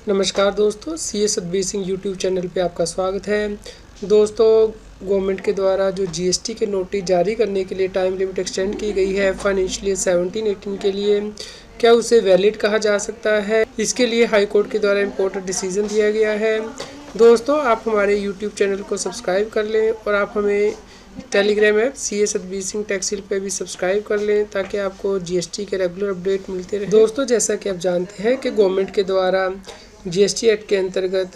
नमस्कार दोस्तों, सी ए Satbir Singh YouTube channel पे आपका स्वागत है। दोस्तों, गवर्नमेंट के द्वारा जो जीएसटी के नोटिस जारी करने के लिए टाइम लिमिट एक्सटेंड की गई है फाइनेंशियल ईयर 17-18 के लिए, क्या उसे वैलिड कहा जा सकता है? इसके लिए हाई कोर्ट के द्वारा इम्पोर्टेंट डिसीजन दिया गया है। दोस्तों, आप हमारे यूट्यूब चैनल को सब्सक्राइब कर लें और आप हमें टेलीग्राम ऐप सी ए सतबीर सिंह टैक्सिल पे भी सब्सक्राइब कर लें ताकि आपको जीएसटी के रेगुलर अपडेट मिलते रहे। दोस्तों, जैसा कि आप जानते हैं कि गवर्नमेंट के द्वारा जीएसटी एक्ट के अंतर्गत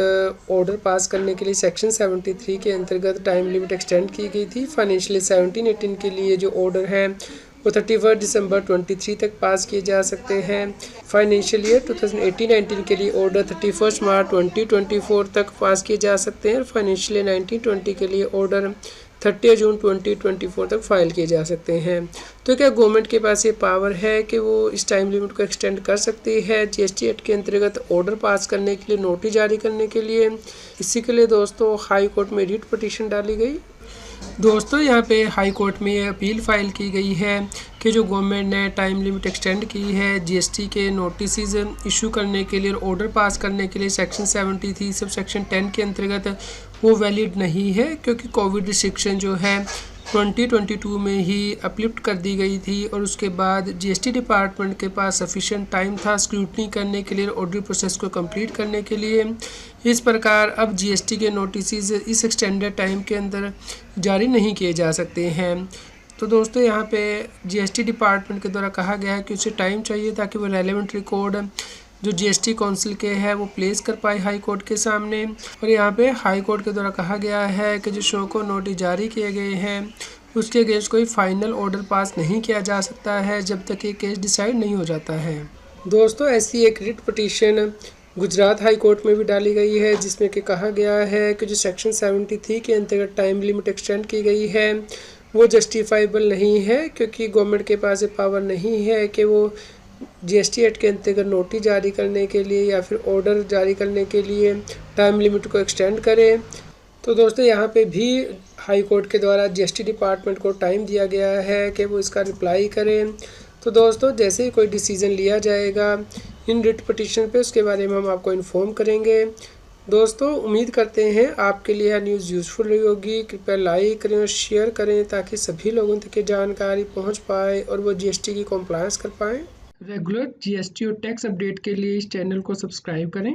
ऑर्डर पास करने के लिए सेक्शन 73 के अंतर्गत टाइम लिमिट एक्सटेंड की गई थी। फाइनेंशियल 17-18 के लिए जो ऑर्डर है वो 31 दिसंबर 23 तक पास किए जा सकते हैं। फाइनेंशियल ईयर 2018-19 के लिए ऑर्डर 31 मार्च 2024 तक पास किए जा सकते हैं। फाइनेंशियल ईयर 19-20 के लिए ऑर्डर 30 जून 2024 तक फाइल किए जा सकते हैं। तो क्या गवर्नमेंट के पास ये पावर है कि वो इस टाइम लिमिट को एक्सटेंड कर सकती है जीएसटी एक्ट के अंतर्गत ऑर्डर पास करने के लिए, नोटिस जारी करने के लिए? इसी के लिए दोस्तों हाई कोर्ट में रिट पिटीशन डाली गई। दोस्तों, यहाँ पे हाई कोर्ट में ये अपील फाइल की गई है कि जो गवर्नमेंट ने टाइम लिमिट एक्सटेंड की है जीएसटी के नोटिस इशू करने के लिए और ऑर्डर पास करने के लिए सेक्शन 73 सब सेक्शन 10 के अंतर्गत वो वैलिड नहीं है, क्योंकि कोविड रिस्ट्रिक्शन जो है 2022 में ही अपलिफ्ट कर दी गई थी और उसके बाद जीएसटी डिपार्टमेंट के पास सफिशिएंट टाइम था स्क्रूटनी करने के लिए, ऑडिट प्रोसेस को कंप्लीट करने के लिए। इस प्रकार अब जीएसटी के नोटिस इस एक्सटेंडेड टाइम के अंदर जारी नहीं किए जा सकते हैं। तो दोस्तों, यहाँ पे जीएसटी डिपार्टमेंट के द्वारा कहा गया है कि उसे टाइम चाहिए ताकि वो रेलेवेंट रिकॉर्ड जो जीएसटी काउंसिल के है वो प्लेस कर पाए हाई कोर्ट के सामने। और यहाँ पे हाई कोर्ट के द्वारा कहा गया है कि जो शो को नोटिस जारी किए गए हैं उसके अगेंस्ट कोई फाइनल ऑर्डर पास नहीं किया जा सकता है जब तक ये केस डिसाइड नहीं हो जाता है। दोस्तों, ऐसी एक writ petition Gujarat high court में भी डाली गई है जिसमें कि कहा गया है कि जो सेक्शन 73 के अंतर्गत टाइम लिमिट एक्सटेंड की गई है वो जस्टिफाइबल नहीं है, क्योंकि गवर्नमेंट के पास ये पावर नहीं है कि वो जीएसटी एक्ट के अंतर्गत नोटिस जारी करने के लिए या फिर ऑर्डर जारी करने के लिए टाइम लिमिट को एक्सटेंड करें। तो दोस्तों, यहाँ पे भी हाई कोर्ट के द्वारा जीएसटी डिपार्टमेंट को टाइम दिया गया है कि वो इसका रिप्लाई करें। तो दोस्तों, जैसे ही कोई डिसीजन लिया जाएगा इन रिट पिटीशन पे उसके बारे में हम आपको इन्फॉर्म करेंगे। दोस्तों, उम्मीद करते हैं आपके लिए यह न्यूज़ यूज़फुल रही होगी। कृपया लाइक करें और शेयर करें ताकि सभी लोगों तक ये जानकारी पहुँच पाए और वो जीएसटी की कॉम्प्लायंस कर पाएँ। रेगुलर जीएसटी और टैक्स अपडेट के लिए इस चैनल को सब्सक्राइब करें।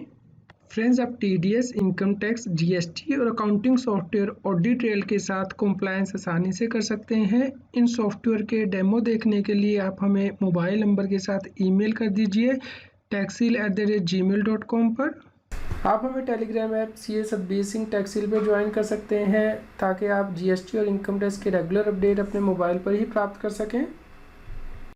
फ्रेंड्स, आप टीडीएस, इनकम टैक्स, जीएसटी और अकाउंटिंग सॉफ्टवेयर ऑडिट ट्रेल के साथ कॉम्प्लायंस आसानी से कर सकते हैं। इन सॉफ्टवेयर के डेमो देखने के लिए आप हमें मोबाइल नंबर के साथ ईमेल कर दीजिए taxil@gmail.com पर। आप हमें टेलीग्राम ऐप सी ए सतबीर सिंह टैक्सिल पर ज्वाइन कर सकते हैं ताकि आप जीएसटी और इनकम टैक्स के रेगुलर अपडेट अपने मोबाइल पर ही प्राप्त कर सकें।